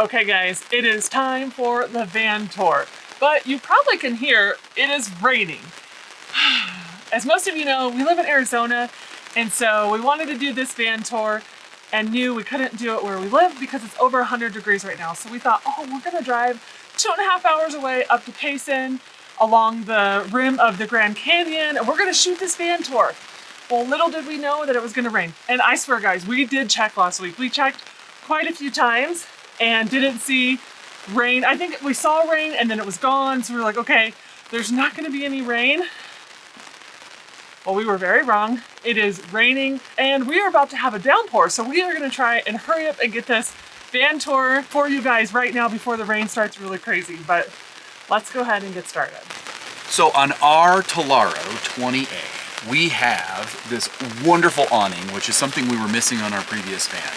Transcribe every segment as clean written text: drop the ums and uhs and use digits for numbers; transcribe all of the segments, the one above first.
Okay guys, it is time for the van tour. But you probably can hear it is raining. As most of you know, we live in Arizona, and so we wanted to do this van tour and knew we couldn't do it where we live because it's over 100 degrees right now. So we thought, oh, we're gonna drive 2.5 hours away up to Payson along the rim of the Grand Canyon, and we're gonna shoot this van tour. Well, little did we know that it was gonna rain. And I swear guys, we did check last week. We checked quite a few times and didn't see rain. I think we saw rain and then it was gone. So we were like, okay, there's not gonna be any rain. Well, we were very wrong. It is raining and we are about to have a downpour. So we are gonna try and hurry up and get this van tour for you guys right now before the rain starts really crazy. But let's go ahead and get started. So on our Tellaro 20A, we have this wonderful awning, which is something we were missing on our previous van.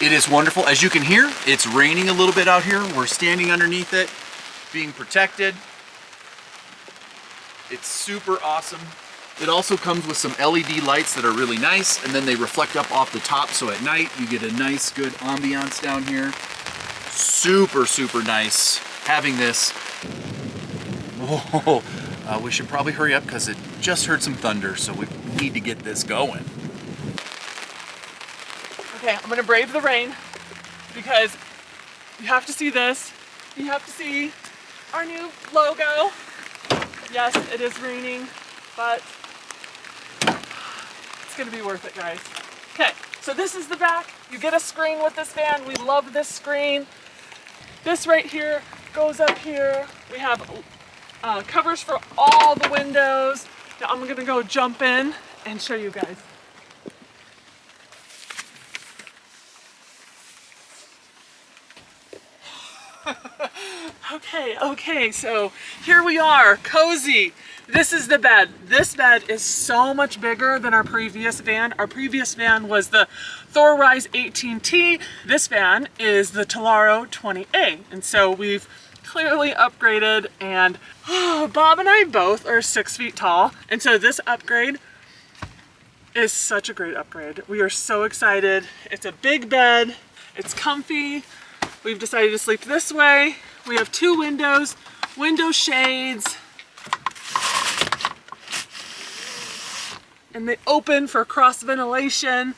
It is wonderful. As you can hear, it's raining a little bit out here. We're standing underneath it, being protected. It's super awesome. It also comes with some LED lights that are really nice, and then they reflect up off the top, so at night you get a nice, good ambiance down here. Super, super nice having this. Whoa, we should probably hurry up because it just heard some thunder, so we need to get this going. Okay, I'm gonna brave the rain because you have to see this. You have to see our new logo. Yes, it is raining, but it's gonna be worth it, guys. Okay, so this is the back. You get a screen with this van. We love this screen. This right here goes up here. We have covers for all the windows. Now I'm gonna go jump in and show you guys. Okay, so here we are, cozy. This is the bed. This bed is so much bigger than our previous van. Our previous van was the Thor Rize 18T. This van is the Tellaro 20A. And so we've clearly upgraded, and Bob and I both are 6 feet tall. And so this upgrade is such a great upgrade. We are so excited. It's a big bed, it's comfy. We've decided to sleep this way. We have 2 windows, window shades, and they open for cross ventilation,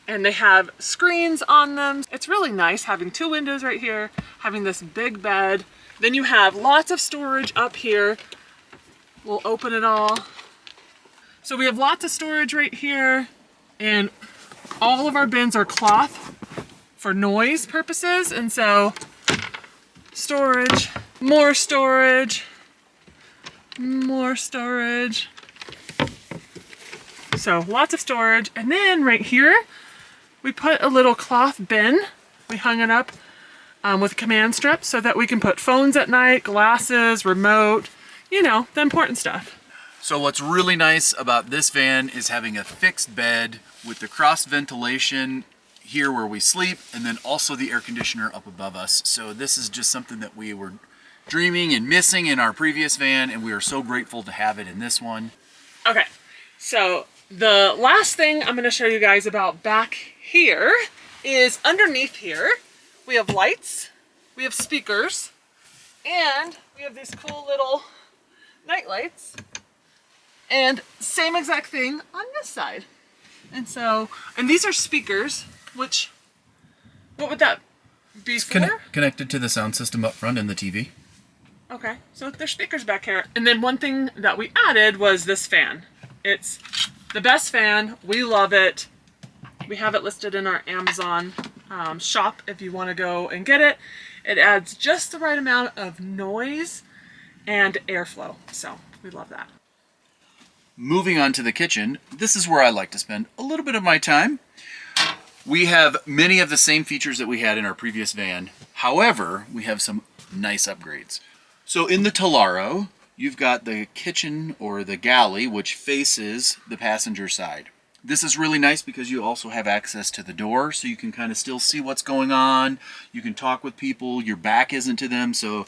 and they have screens on them. It's really nice having 2 windows right here, having this big bed. Then you have lots of storage up here. We'll open it all. So we have lots of storage right here, and all of our bins are cloth for noise purposes, and so storage, more storage, more storage. So lots of storage. And then right here, we put a little cloth bin. We hung it up with a command strip so that we can put phones at night, glasses, remote, you know, the important stuff. So what's really nice about this van is having a fixed bed with the cross ventilation here where we sleep, and then also the air conditioner up above us. So this is just something that we were dreaming and missing in our previous van, and we are so grateful to have it in this one. Okay, so the last thing I'm gonna show you guys about back here is underneath here, we have lights, we have speakers, and we have these cool little night lights, and same exact thing on this side. And so, and these are speakers, which, what would that be for? Connected to the sound system up front and the TV. Okay, so there's speakers back here. And then one thing that we added was this fan. It's the best fan. We love it. We have it listed in our Amazon shop if you want to go and get it. It adds just the right amount of noise and airflow. So we love that. Moving on to the kitchen, this is where I like to spend a little bit of my time. We have many of the same features that we had in our previous van. However, we have some nice upgrades. So in the Tellaro, you've got the kitchen or the galley, which faces the passenger side. This is really nice because you also have access to the door, so you can kind of still see what's going on. You can talk with people, your back isn't to them, so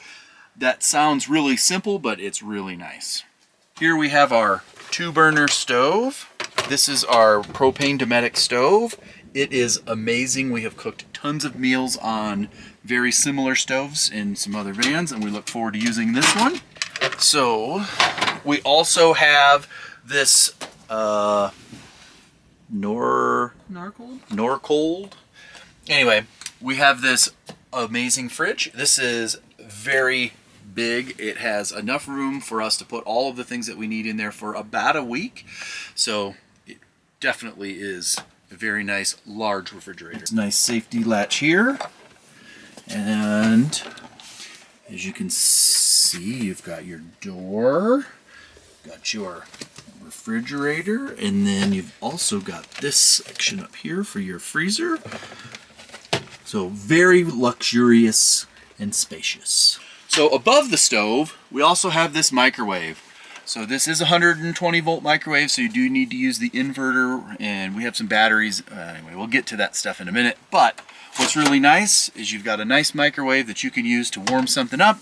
that sounds really simple, but it's really nice. Here we have our 2-burner stove. This is our propane Dometic stove. It is amazing. We have cooked tons of meals on very similar stoves in some other vans, and we look forward to using this one. So we also have this Norcold. Anyway, we have this amazing fridge. This is very big. It has enough room for us to put all of the things that we need in there for about a week. So it definitely is a very nice large refrigerator. Nice safety latch here. And as you can see, you've got your door, got your refrigerator, and then you've also got this section up here for your freezer. So very luxurious and spacious. So above the stove, we also have this microwave. So this is a 120 volt microwave, so you do need to use the inverter, and we have some batteries. Anyway, we'll get to that stuff in a minute. But what's really nice is you've got a nice microwave that you can use to warm something up,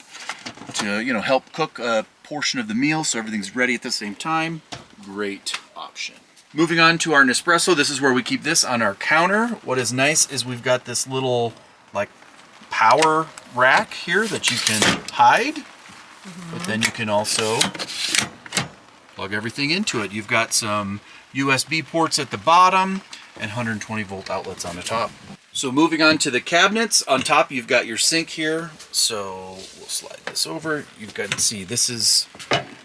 to help cook a portion of the meal so everything's ready at the same time. Great option. Moving on to our Nespresso, this is where we keep this on our counter. What is nice is we've got this little like power rack here that you can hide, but then you can also plug everything into it. You've got some USB ports at the bottom and 120 volt outlets on the top. So moving on to the cabinets, on top you've got your sink here. So we'll slide this over. You've got to see this is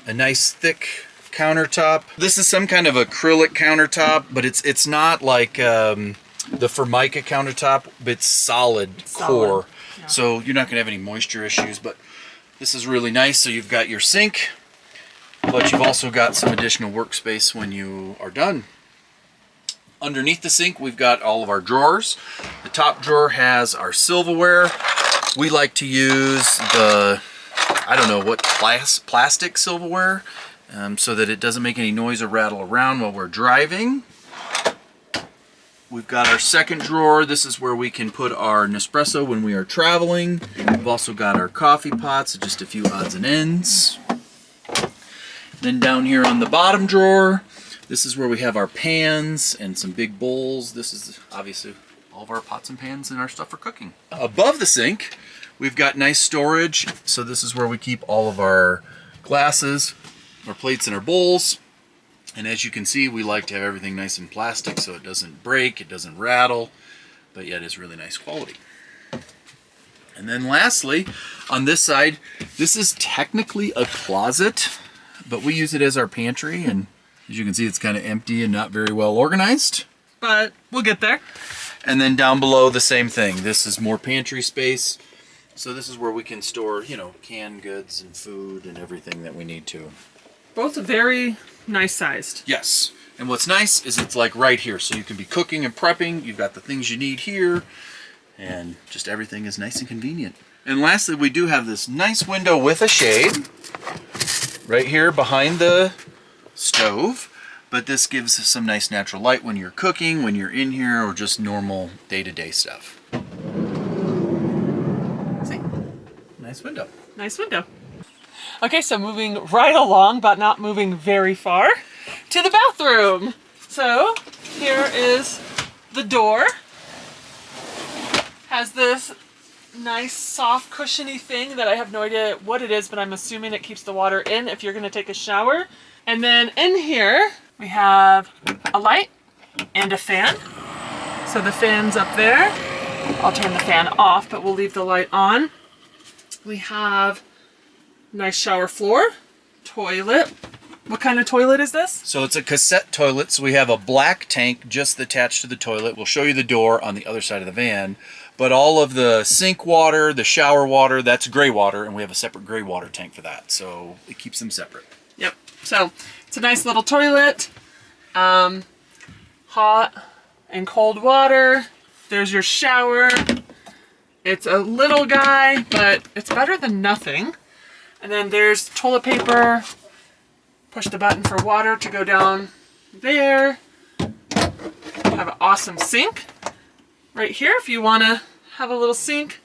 a nice thick countertop. This is some kind of acrylic countertop, but it's not like the Formica countertop, but it's solid core. Yeah. So you're not gonna have any moisture issues, but this is really nice. So you've got your sink, but you've also got some additional workspace when you are done. Underneath the sink, we've got all of our drawers. The top drawer has our silverware. We like to use the, I don't know what, plastic silverware, so that it doesn't make any noise or rattle around while we're driving. We've got our second drawer. This is where we can put our Nespresso when we are traveling. We've also got our coffee pots, just a few odds and ends. Then down here on the bottom drawer, this is where we have our pans and some big bowls. This is obviously all of our pots and pans and our stuff for cooking. Above the sink, we've got nice storage. So this is where we keep all of our glasses, our plates, and our bowls. And as you can see, we like to have everything nice and plastic so it doesn't break, it doesn't rattle, but yet it's really nice quality. And then lastly, on this side, this is technically a closet, but we use it as our pantry, and as you can see, it's kind of empty and not very well organized. But we'll get there. And then down below, the same thing. This is more pantry space. So this is where we can store, canned goods and food and everything that we need to. Both very nice sized. Yes. And what's nice is it's like right here. So you can be cooking and prepping. You've got the things you need here. And just everything is nice and convenient. And lastly, we do have this nice window with a shade right here behind the stove. But this gives us some nice natural light when you're cooking, when you're in here, or just normal day-to-day stuff. See? Nice window. Nice window. Okay, so moving right along, but not moving very far, to the bathroom. So here is the door. Has this nice soft cushiony thing that I have no idea what it is, but I'm assuming it keeps the water in if you're gonna take a shower. And then in here, we have a light and a fan. So the fan's up there. I'll turn the fan off, but we'll leave the light on. We have nice shower floor, toilet. What kind of toilet is this? So it's a cassette toilet. So we have a black tank just attached to the toilet. We'll show you the door on the other side of the van. But all of the sink water, the shower water, that's gray water, and we have a separate gray water tank for that. So it keeps them separate. Yep. So it's a nice little toilet. Hot and cold water. There's your shower. It's a little guy, but it's better than nothing. And then there's toilet paper. Push the button for water to go down there. Have an awesome sink right here if you want to have a little sink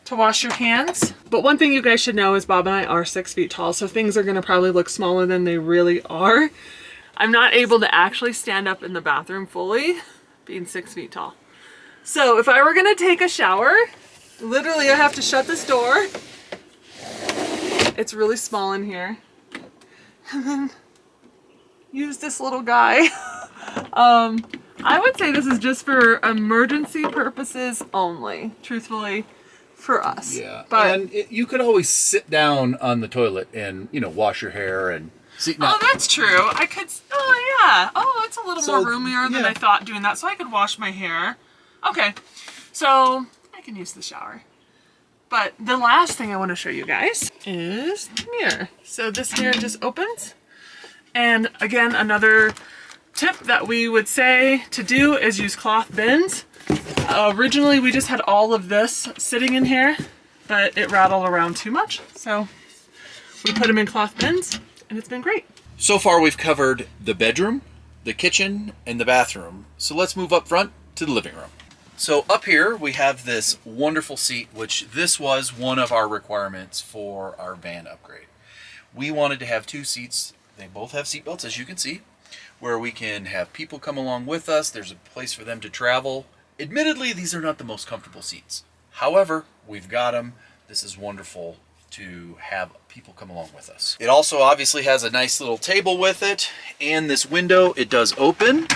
to wash your hands. But one thing you guys should know is Bob and I are 6 feet tall, so things are going to probably look smaller than they really are. I'm not able to actually stand up in the bathroom fully, being 6 feet tall. So if I were going to take a shower, Literally, I have to shut this door. It's really small in here. And then use this little guy. I would say this is just for emergency purposes only, truthfully, for us. Yeah, but and you could always sit down on the toilet and, you know, wash your hair and see. Oh, that's true. I could. Oh, yeah. Oh, it's a little So, more roomier than yeah. I thought doing that, so I could wash my hair. Okay, so I can use the shower. But the last thing I want to show you guys is the mirror. So this mirror just opens. And again, another tip that we would say to do is use cloth bins. Originally, we just had all of this sitting in here, but it rattled around too much. So we put them in cloth bins, and it's been great. So far, we've covered the bedroom, the kitchen, and the bathroom. So let's move up front to the living room. So up here, we have this wonderful seat, which this was one of our requirements for our van upgrade. We wanted to have two seats. They both have seat belts, as you can see, where we can have people come along with us. There's a place for them to travel. Admittedly, these are not the most comfortable seats. However, we've got them. This is wonderful to have people come along with us. It also obviously has a nice little table with it, and this window, it does open.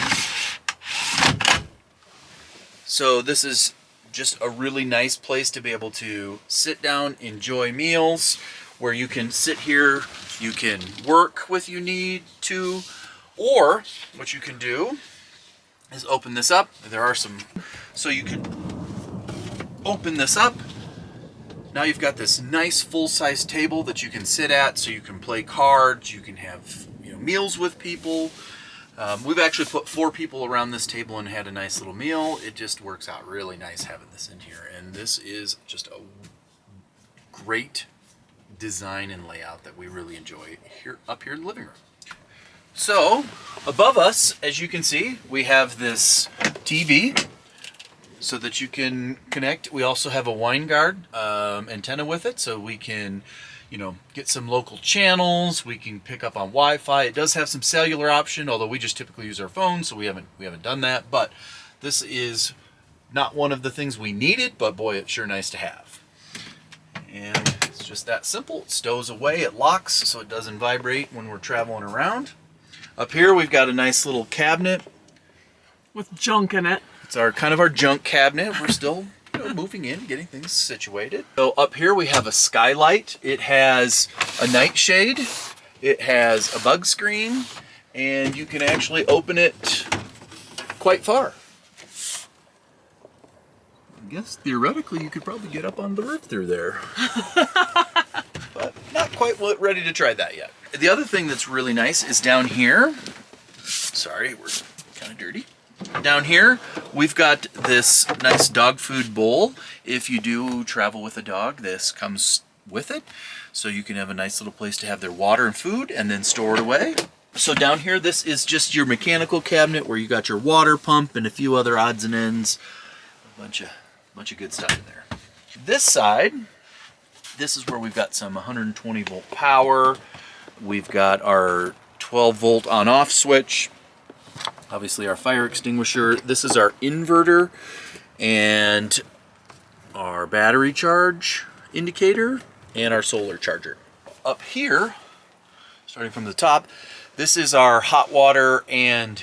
So this is just a really nice place to be able to sit down, enjoy meals, where you can sit here, you can work with you need to, or what you can do is open this up. There are some, so you can open this up. Now you've got this nice full-size table that you can sit at, so you can play cards, you can have, you know, meals with people. We've actually put 4 people around this table and had a nice little meal. It just works out really nice having this in here. And this is just a great design and layout that we really enjoy here up here in the living room. So above us, as you can see, we have this TV so that you can connect. We also have a Wingard antenna with it, so we can, you know, get some local channels. We can pick up on Wi-Fi. It does have some cellular option, although we just typically use our phones, so we haven't done that. But this is not one of the things we needed, but boy, it's sure nice to have. And it's just that simple. It stows away, it locks, so it doesn't vibrate when we're traveling around. Up here, we've got a nice little cabinet With junk in it. It's our kind of our junk cabinet. We're still, you know, moving in, getting things situated. So up here we have a skylight. It has a nightshade. It has a bug screen, and you can actually open it quite far. I guess theoretically you could probably get up on the roof through there. But not quite ready to try that yet. The other thing that's really nice is down here. Sorry, we're kind of dirty. Down here, we've got this nice dog food bowl. If you do travel with a dog, this comes with it. So you can have a nice little place to have their water and food and then store it away. So down here, this is just your mechanical cabinet where you got your water pump and a few other odds and ends. A bunch of good stuff in there. This side, this is where we've got some 120 volt power. We've got our 12 volt on off switch. Obviously our fire extinguisher. This is our inverter and our battery charge indicator and our solar charger. Up here, starting from the top, this is our hot water and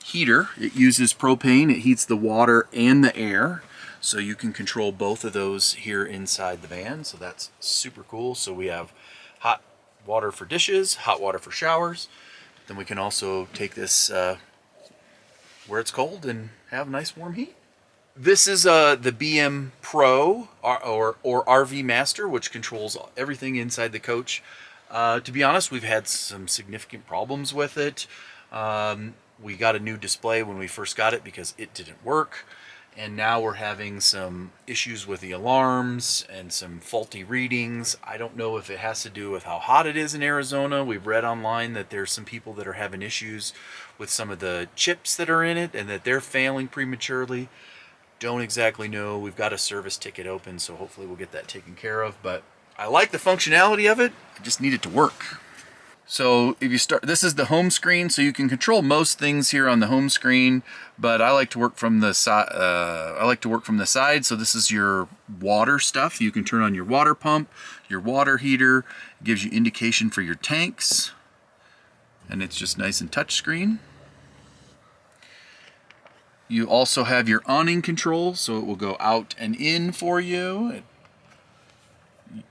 heater. It uses propane. It heats the water and the air. So you can control both of those here inside the van. So that's super cool. So we have hot water for dishes, hot water for showers. Then we can also take this where it's cold and have nice warm heat. This is the BM Pro or RV Master, which controls everything inside the coach. To be honest, we've had some significant problems with it. We got a new display when we first got it because it didn't work. And now we're having some issues with the alarms and some faulty readings. I don't know if it has to do with how hot it is in Arizona. We've read online that there's some people that are having issues with some of the chips that are in it and that they're failing prematurely. Don't exactly know. We've got a service ticket open, so hopefully we'll get that taken care of. But I like the functionality of it. I just need it to work. So if you start, this is the home screen, so you can control most things here on the home screen, but I like to work from the side. So this is your water stuff. You can turn on your water pump, your water heater. It gives you indication for your tanks, and it's just nice and touch screen. You also have your awning control, so it will go out and in for you.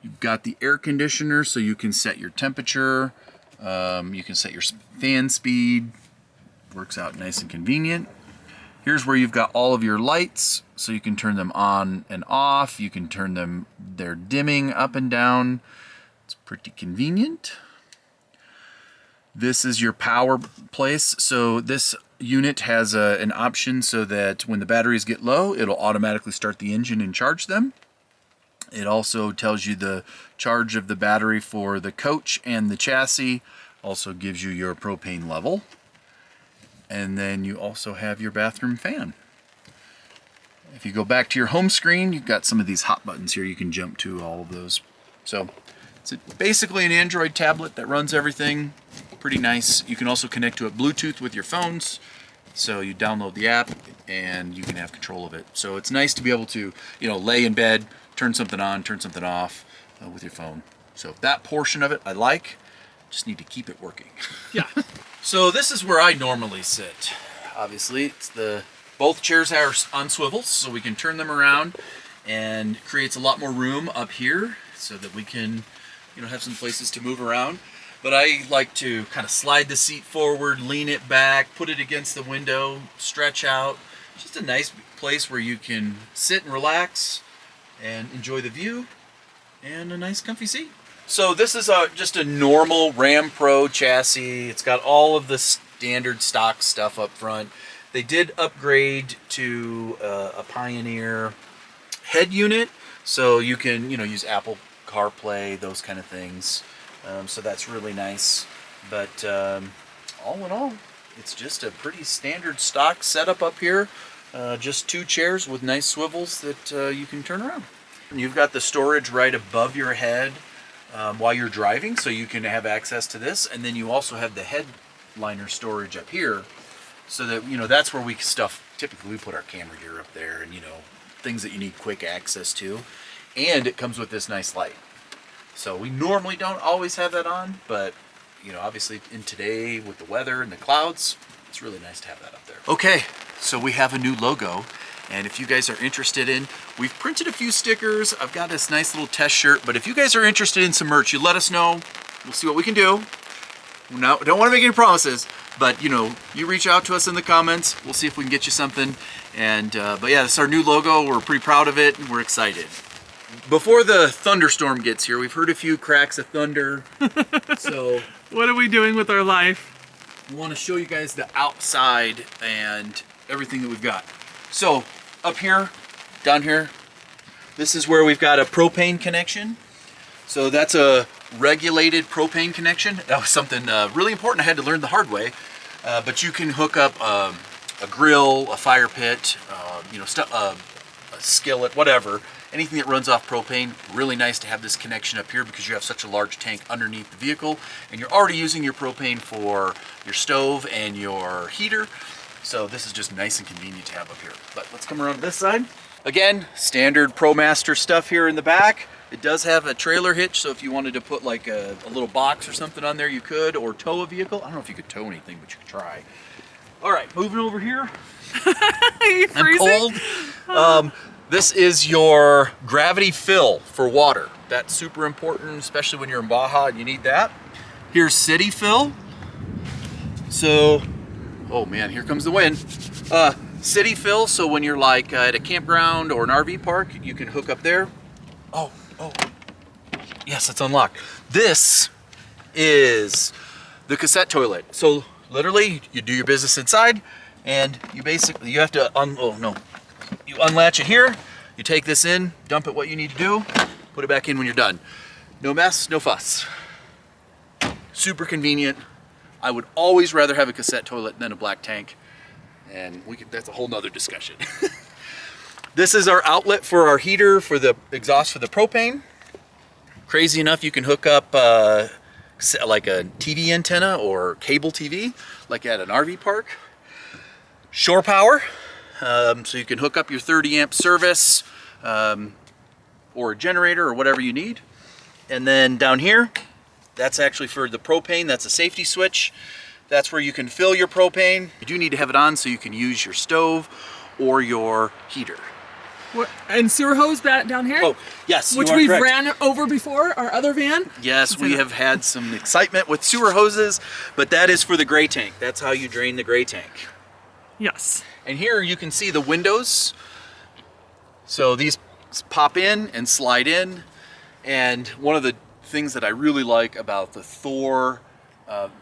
You've got the air conditioner, so you can set your temperature. You can set your fan speed. Works out nice and convenient. Here's where you've got all of your lights, so you can turn them on and off. You can turn them, they're dimming up and down. It's pretty convenient. This is your power place. So this unit has an option so that when the batteries get low, it'll automatically start the engine and charge them. It also tells you the charge of the battery for the coach and the chassis. Also gives you your propane level. And then you also have your bathroom fan. If you go back to your home screen, you've got some of these hot buttons here. You can jump to all of those. So it's basically an Android tablet that runs everything. Pretty nice. You can also connect to it Bluetooth with your phones. So you download the app and you can have control of it. So it's nice to be able to, lay in bed, turn something on, turn something off with your phone. So that portion of it I like. Just need to keep it working. Yeah. So this is where I normally sit. Obviously, it's both chairs are on swivels, so we can turn them around, and creates a lot more room up here so that we can, have some places to move around. But I like to kind of slide the seat forward, lean it back, put it against the window, stretch out. Just a nice place where you can sit and relax and enjoy the view and a nice comfy seat. So this is just a normal Ram Pro chassis. It's got all of the standard stock stuff up front. They did upgrade to a Pioneer head unit, so you can use Apple CarPlay, those kind of things. So that's really nice. But all in all, it's just a pretty standard stock setup up here. Just two chairs with nice swivels that you can turn around. And you've got the storage right above your head while you're driving, so you can have access to this. And then you also have the headliner storage up here, so that that's where we typically we put our camera gear up there, and things that you need quick access to. And it comes with this nice light. So we normally don't always have that on, but obviously in today with the weather and the clouds, it's really nice to have that up there. Okay, so we have a new logo, and if you guys are interested we've printed a few stickers. I've got this nice little test shirt, but if you guys are interested in some merch, you let us know. We'll see what we can do. No, don't want to make any promises, but you reach out to us in the comments. We'll see if we can get you something. And but yeah, this is our new logo. We're pretty proud of it, and we're excited. Before the thunderstorm gets here, we've heard a few cracks of thunder. So what are we doing with our life? We want to show you guys the outside and everything that we've got. So up here, down here, this is where we've got a propane connection. So that's a regulated propane connection. That was something really important I had to learn the hard way. But you can hook up a grill, a fire pit, a skillet, whatever. Anything that runs off propane. Really nice to have this connection up here because you have such a large tank underneath the vehicle, and you're already using your propane for your stove and your heater. So this is just nice and convenient to have up here. But let's come around to this side. Again, standard Promaster stuff here in the back. It does have a trailer hitch, so if you wanted to put like a little box or something on there, you could, or tow a vehicle. I don't know if you could tow anything, but you could try. All right, moving over here. Are you freezing? I'm cold. This is your gravity fill for water. That's super important, especially when you're in Baja and you need that. Here's city fill. So, oh man, here comes the wind. City fill, so when you're like at a campground or an RV park, you can hook up there. Oh, yes, it's unlocked. This is the cassette toilet. So literally, you do your business inside, and you have to, you unlatch it here, you take this in, dump it what you need to do, put it back in when you're done. No mess, no fuss. Super convenient. I would always rather have a cassette toilet than a black tank, and that's a whole nother discussion. This is our outlet for our heater for the exhaust for the propane. Crazy enough, you can hook up like a TV antenna or cable TV, like at an RV park. Shore power, so you can hook up your 30 amp service or a generator or whatever you need. And then down here, that's actually for the propane. That's a safety switch. That's where you can fill your propane. You do need to have it on so you can use your stove or your heater. And sewer hose down here? Oh, yes, which we've ran over before, our other van? Yes, we have had some excitement with sewer hoses, but that is for the gray tank. That's how you drain the gray tank. Yes. And here you can see the windows. So these pop in and slide in. And one of the things that I really like about the Thor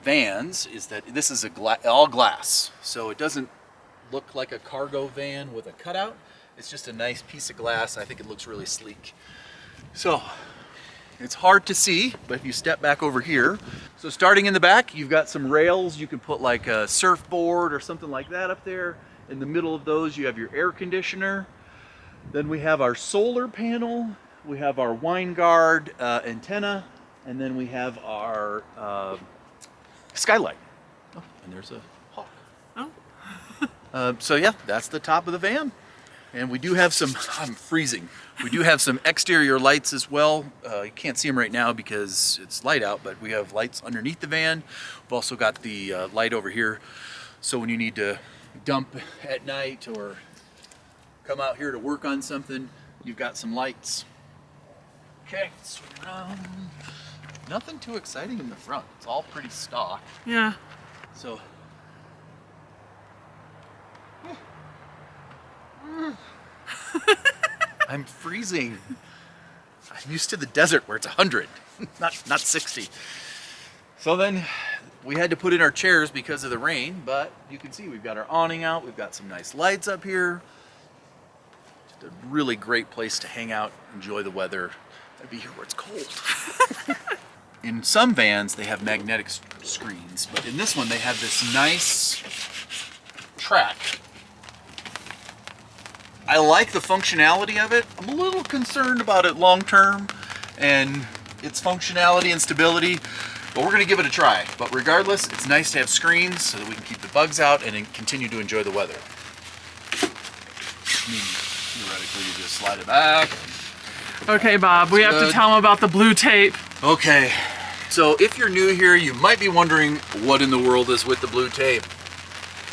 vans is that this is all glass. So it doesn't look like a cargo van with a cutout. It's just a nice piece of glass. I think it looks really sleek. So it's hard to see, but if you step back over here, so starting in the back, you've got some rails. You can put like a surfboard or something like that up there. In the middle of those, you have your air conditioner. Then we have our solar panel. We have our Wingard antenna. And then we have our Skylight. Oh, and there's a hawk. Oh. So yeah, that's the top of the van. And we do have some, I'm freezing. We do have some exterior lights as well. You can't see them right now because it's light out, but we have lights underneath the van. We've also got the light over here. So when you need to dump at night or come out here to work on something, you've got some lights. Okay, swing around. Nothing too exciting in the front. It's all pretty stock. Yeah. So. I'm freezing. I'm used to the desert where it's 100, not 60. So then we had to put in our chairs because of the rain, but you can see we've got our awning out. We've got some nice lights up here. Just a really great place to hang out, enjoy the weather. I'd be here where it's cold. In some vans, they have magnetic screens, but in this one, they have this nice track. I like the functionality of it. I'm a little concerned about it long term and its functionality and stability, but we're gonna give it a try. But regardless, it's nice to have screens so that we can keep the bugs out and then continue to enjoy the weather. I mean, theoretically, you just slide it back. Okay, Bob, we have to tell them about the blue tape. Okay, so if you're new here, you might be wondering what in the world is with the blue tape.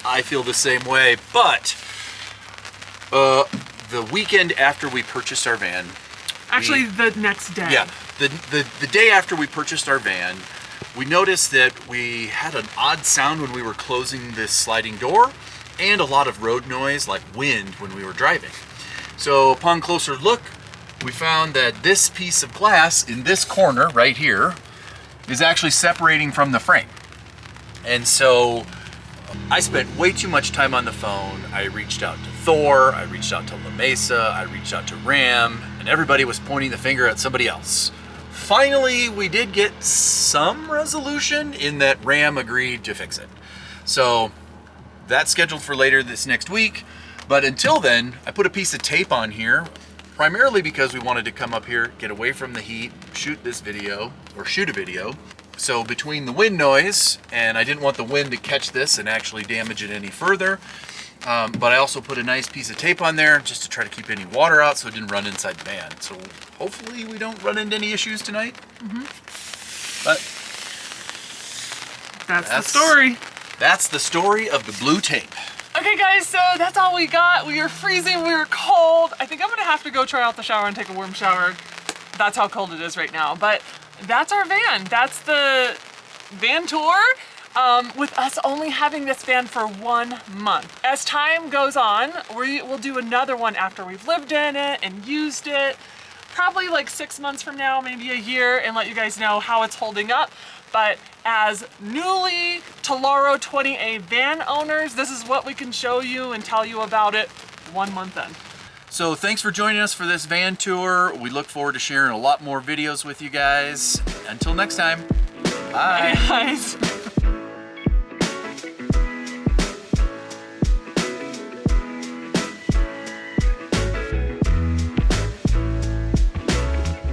I feel the same way, but the weekend after we purchased our van. Actually, the next day. Yeah, the day after we purchased our van, we noticed that we had an odd sound when we were closing this sliding door and a lot of road noise like wind when we were driving. So upon closer look, we found that this piece of glass in this corner right here is actually separating from the frame. And so I spent way too much time on the phone. I reached out to Thor, I reached out to La Mesa, I reached out to Ram, and everybody was pointing the finger at somebody else. Finally, we did get some resolution in that Ram agreed to fix it. So that's scheduled for later this next week. But until then, I put a piece of tape on here, primarily because we wanted to come up here, get away from the heat, shoot a video. So between the wind noise, and I didn't want the wind to catch this and actually damage it any further, but I also put a nice piece of tape on there just to try to keep any water out so it didn't run inside the van. So hopefully we don't run into any issues tonight. But that's the story. That's the story of the blue tape. Okay guys, so that's all we got. We were freezing, we were cold. I think I'm gonna have to go try out the shower and take a warm shower. That's how cold it is right now. But that's our van. That's the van tour. With us only having this van for 1 month. As time goes on, we'll do another one after we've lived in it and used it. Probably like 6 months from now, maybe a year, and let you guys know how it's holding up. But as newly Tellaro 20A van owners, this is what we can show you and tell you about it 1 month in. So thanks for joining us for this van tour. We look forward to sharing a lot more videos with you guys. Until next time, bye. Bye guys.